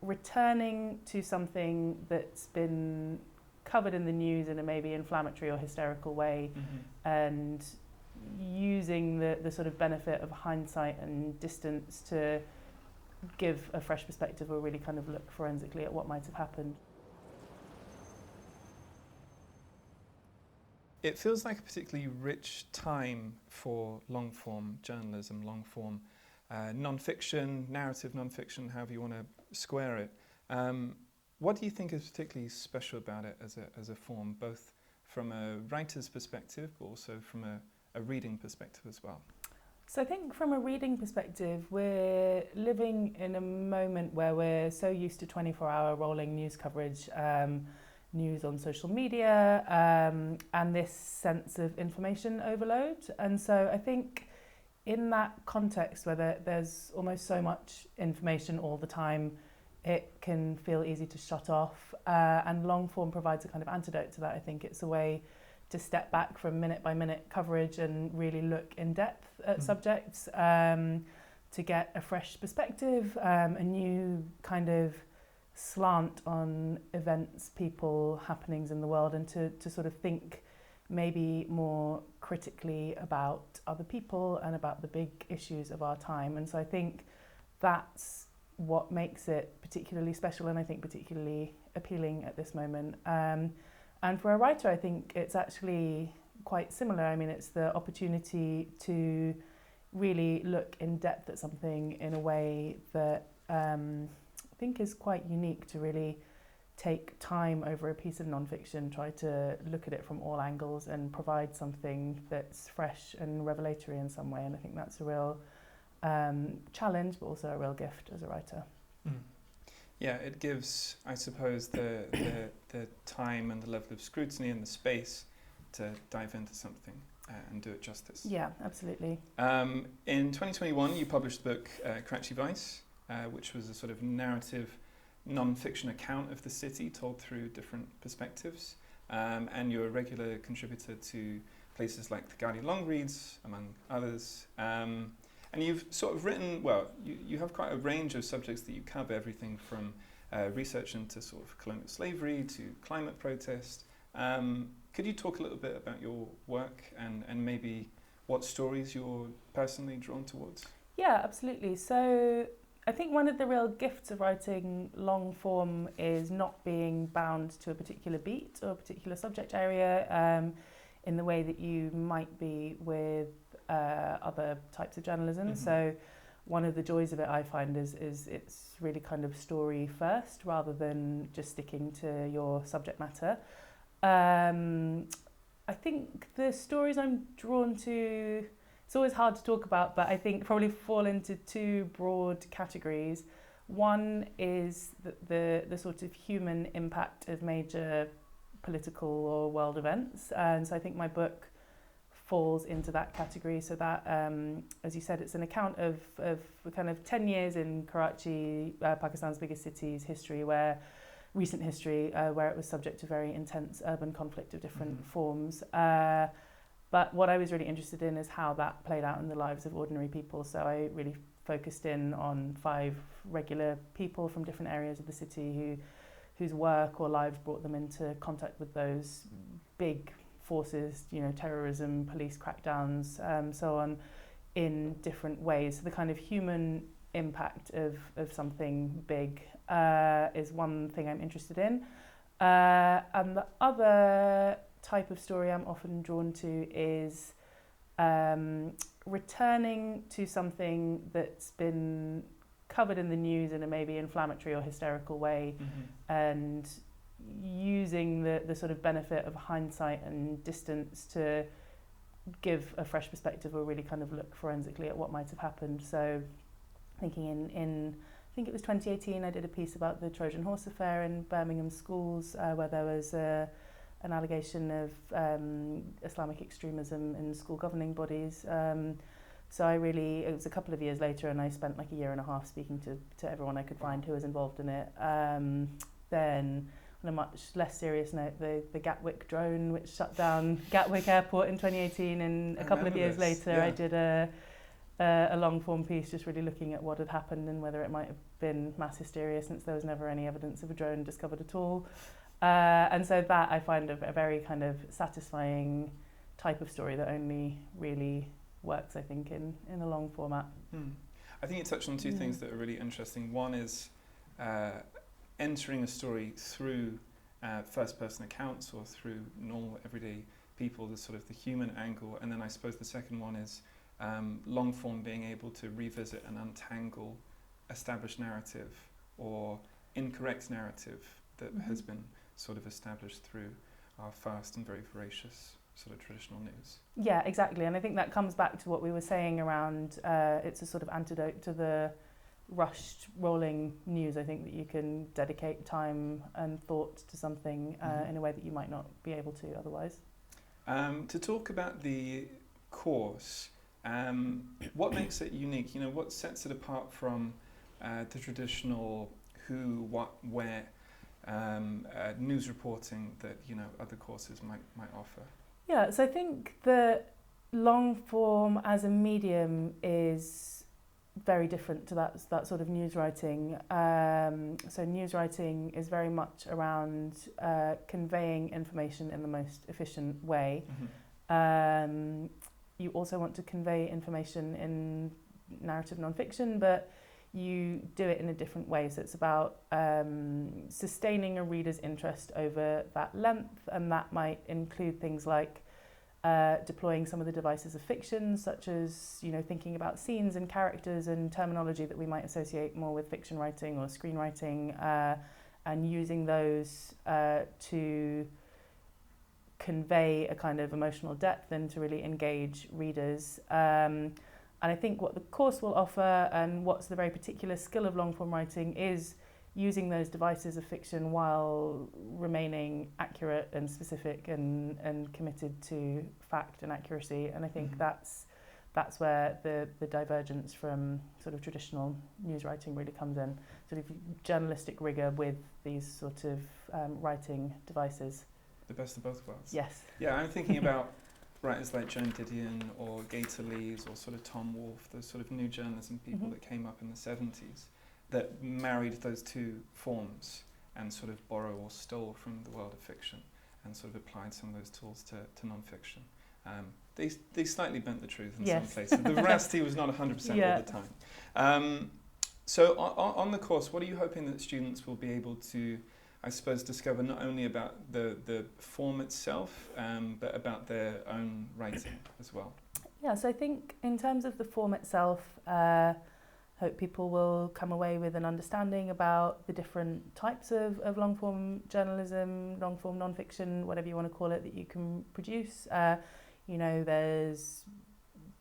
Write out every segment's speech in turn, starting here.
returning to something that's been covered in the news in a maybe inflammatory or hysterical way, and using the sort of benefit of hindsight and distance to give a fresh perspective or really kind of look forensically at what might have happened. It feels like a particularly rich time for long-form journalism, long-form non-fiction, narrative non-fiction, however you want to square it. What do you think is particularly special about it as a form, both from a writer's perspective, but also from a reading perspective as well? So I think from a reading perspective, we're living in a moment where we're so used to 24-hour rolling news coverage, news on social media, and this sense of information overload. And so I think in that context where there's almost so much information all the time, it can feel easy to shut off, and long form provides a kind of antidote to that. I think it's a way to step back from minute by minute coverage and really look in depth at subjects, to get a fresh perspective, a new kind of slant on events, people, happenings in the world, and to sort of think maybe more critically about other people and about the big issues of our time. And so I think that's what makes it particularly special, and I think particularly appealing at this moment. And for a writer, I think it's actually quite similar. I mean, it's the opportunity to really look in depth at something in a way that I think is quite unique, to really take time over a piece of nonfiction, try to look at it from all angles and provide something that's fresh and revelatory in some way. And I think that's a real challenge, but also a real gift as a writer. Yeah, it gives, I suppose, the time and the level of scrutiny and the space to dive into something and do it justice. Yeah, absolutely. In 2021, you published the book Karachi Vice, which was a sort of narrative non-fiction account of the city told through different perspectives. And you're a regular contributor to places like the Guardian Long Reads, among others. And you've sort of written, well, you have quite a range of subjects that you cover, everything from research into sort of colonial slavery to climate protest. Could you talk a little bit about your work and maybe what stories you're personally drawn towards? Yeah, absolutely. So I think one of the real gifts of writing long form is not being bound to a particular beat or a particular subject area in the way that you might be with other types of journalism. So one of the joys of it, I find, is it's really kind of story first rather than just sticking to your subject matter. I think the stories I'm drawn to, it's always hard to talk about, but I think probably fall into two broad categories. One is the sort of human impact of major political or world events. And so I think my book falls into that category. So that, as you said, it's an account of kind of 10 years in Karachi, Pakistan's biggest city's history, recent history, where it was subject to very intense urban conflict of different forms. But what I was really interested in is how that played out in the lives of ordinary people. So I really focused in on 5 regular people from different areas of the city whose work or lives brought them into contact with those big forces, terrorism, police crackdowns, so on, in different ways. So the kind of human impact of something big is one thing I'm interested in. And the other type of story I'm often drawn to is returning to something that's been covered in the news in a maybe inflammatory or hysterical way, and using the sort of benefit of hindsight and distance to give a fresh perspective or really kind of look forensically at what might have happened. So thinking in I think it was 2018, I did a piece about the Trojan Horse affair in Birmingham schools, where there was an allegation of Islamic extremism in school governing bodies. So it was a couple of years later, and I spent like a year and a half speaking to everyone I could find who was involved in it. Then, on a much less serious note, the Gatwick drone, which shut down Gatwick Airport in 2018, and a couple of years later, I did a a long form piece just really looking at what had happened and whether it might have been mass hysteria, since there was never any evidence of a drone discovered at all. And so that I find a very kind of satisfying type of story that only really works, I think, in a long format. I think you touched on two things that are really interesting. One is entering a story through first-person accounts or through normal, everyday people, the sort of the human angle. And then I suppose the second one is long-form being able to revisit and untangle established narrative or incorrect narrative that has been sort of established through our fast and very voracious sort of traditional news. Yeah, exactly. And I think that comes back to what we were saying around it's a sort of antidote to the rushed rolling news. I think that you can dedicate time and thought to something in a way that you might not be able to otherwise. To talk about the course, what makes it unique? You know, what sets it apart from the traditional who, what, where news reporting that, you know, other courses might offer? Yeah, so I think that long form as a medium is very different to that sort of news writing. So news writing is very much around conveying information in the most efficient way. You also want to convey information in narrative non-fiction, but you do it in a different way. So it's about sustaining a reader's interest over that length, and that might include things like deploying some of the devices of fiction, such as, you know, thinking about scenes and characters and terminology that we might associate more with fiction writing or screenwriting, and using those to convey a kind of emotional depth and to really engage readers. And I think what the course will offer, and what's the very particular skill of long form writing, is using those devices of fiction while remaining accurate and specific and committed to fact and accuracy. And I think that's where the divergence from sort of traditional news writing really comes in. Sort of journalistic rigour with these sort of writing devices. The best of both worlds. Yes. Yeah, I'm thinking about writers like Joan Didion or Gator Lees or sort of Tom Wolfe, those sort of new journalism people that came up in the 70s that married those two forms and sort of borrow or stole from the world of fiction and sort of applied some of those tools to non-fiction. They slightly bent the truth in some places. The veracity was not 100% all the time. So on the course, what are you hoping that students will be able to, I suppose, discover not only about the form itself, but about their own writing as well? Yeah, so I think in terms of the form itself, hope people will come away with an understanding about the different types of long-form journalism, long-form non-fiction, whatever you want to call it, that you can produce. You know, there's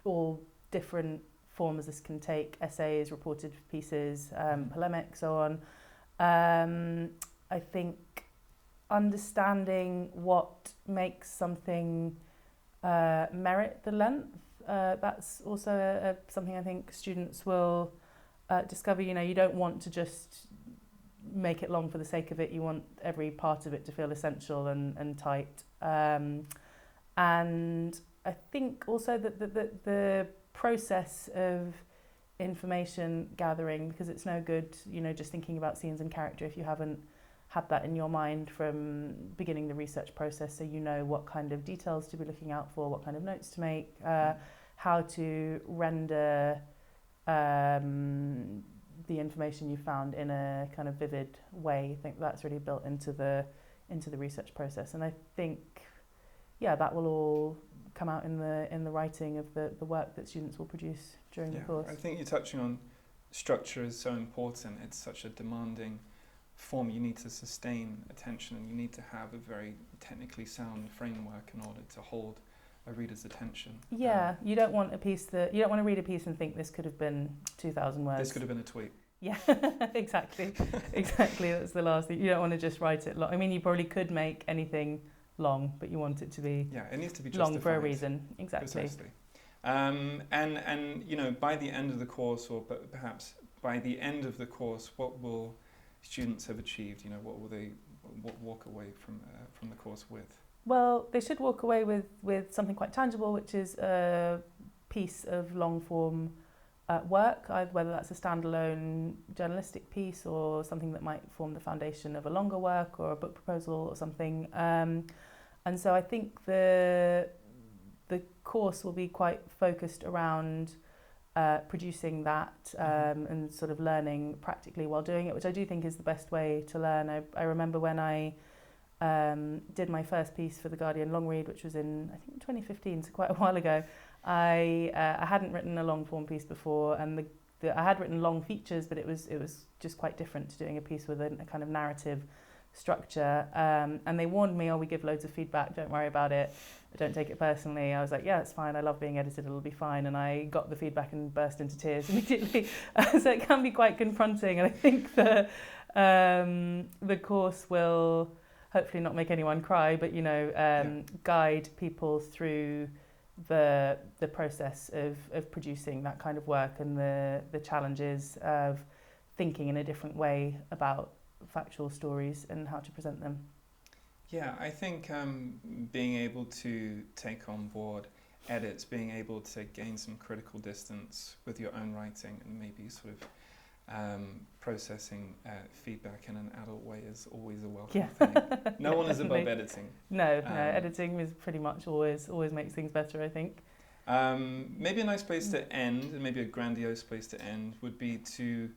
all different forms this can take: essays, reported pieces, polemic, so on. I think understanding what makes something merit the length, that's also something I think students will discover. You know, you don't want to just make it long for the sake of it. You want every part of it to feel essential and tight. And I think also that the process of information gathering, because it's no good, you know, just thinking about scenes and character if you haven't had that in your mind from beginning the research process, so you know what kind of details to be looking out for, what kind of notes to make, how to render the information you found in a kind of vivid way. I think that's really built into the research process, and I think that will all come out in the writing of the work that students will produce during the course. I think you're touching on structure is so important. It's such a demanding form. You need to sustain attention, and you need to have a very technically sound framework in order to hold a reader's attention. Yeah, you don't want to read a piece and think this could have been 2,000 words. This could have been a tweet. Yeah, exactly. That's the last thing. You don't want to just write it long. I mean, you probably could make anything long, but you want it to be it needs to be justified. long for a reason. Exactly. Precisely. And you know, by the end of the course, or perhaps by the end of the course, what will students have achieved? You know, what will they walk away from the course with? Well, they should walk away with something quite tangible, which is a piece of long form work, whether that's a standalone journalistic piece or something that might form the foundation of a longer work or a book proposal or something. And so I think the course will be quite focused around producing that and sort of learning practically while doing it, which I do think is the best way to learn. I remember when I did my first piece for The Guardian long read, which was in, I think, 2015, so quite a while ago. I hadn't written a long form piece before, and I had written long features, but it was just quite different to doing a piece with a kind of narrative structure. And they warned me, we give loads of feedback, don't worry about it, don't take it personally. I was like, yeah, it's fine, I love being edited, it'll be fine. And I got the feedback and burst into tears immediately. So it can be quite confronting, and I think the course will hopefully not make anyone cry, but guide people through the process of producing that kind of work and the challenges of thinking in a different way about factual stories and how to present them. Yeah, I think being able to take on board edits, being able to gain some critical distance with your own writing and maybe sort of processing feedback in an adult way is always a welcome thing. No one is above editing. No, editing is pretty much always makes things better, I think. Maybe a nice place to end, and maybe a grandiose place to end, would be to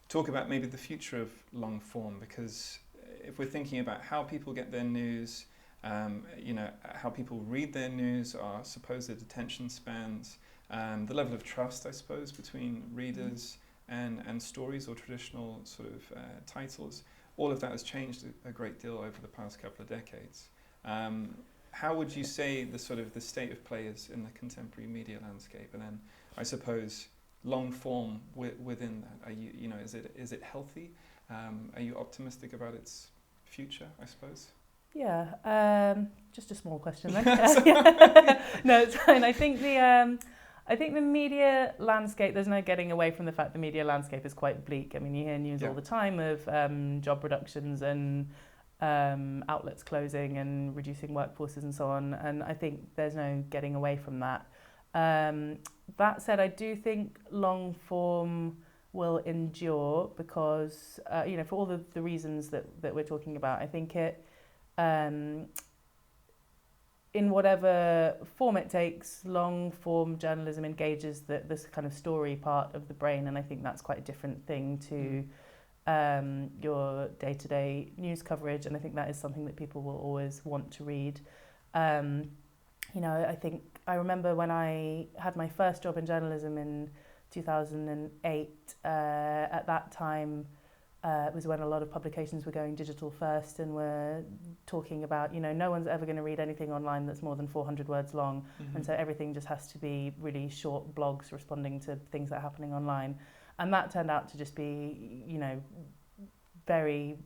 talk about maybe the future of long form, because if we're thinking about how people get their news, how people read their news, our supposed attention spans, the level of trust, I suppose, between readers and stories or traditional sort of titles, all of that has changed a great deal over the past couple of decades. How would you say the state of play is in the contemporary media landscape? And then I suppose long form within that, are you is it healthy? Are you optimistic about its future, I suppose? Yeah, just a small question then. No, it's fine. I think the media landscape, there's no getting away from the fact the media landscape is quite bleak. I mean, you hear news all the time of job reductions and outlets closing and reducing workforces and so on, and I think there's no getting away from that. That said, I do think long form will endure because, for all the reasons that we're talking about. I think it, in whatever form it takes, long form journalism engages this kind of story part of the brain, and I think that's quite a different thing to your day-to-day news coverage, and I think that is something that people will always want to read. I think I remember when I had my first job in journalism in 2008, at that time it was when a lot of publications were going digital first and were talking about, no one's ever going to read anything online that's more than 400 words long, and so everything just has to be really short blogs responding to things that are happening online. And that turned out to just be, very,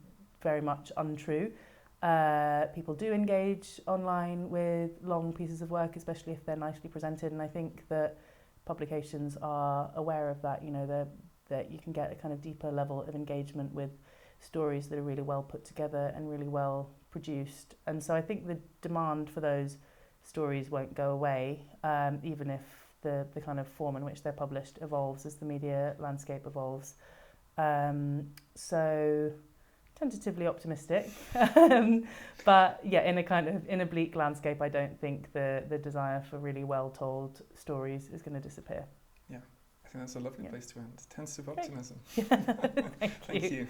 very much untrue. People do engage online with long pieces of work, especially if they're nicely presented, and I think that publications are aware of that, that you can get a kind of deeper level of engagement with stories that are really well put together and really well produced. And so I think the demand for those stories won't go away, even if the kind of form in which they're published evolves as the media landscape evolves. So tentatively optimistic, but yeah, in a bleak landscape, I don't think the desire for really well told stories is going to disappear. Yeah, I think that's a lovely place to end. Tentative optimism. Thank you.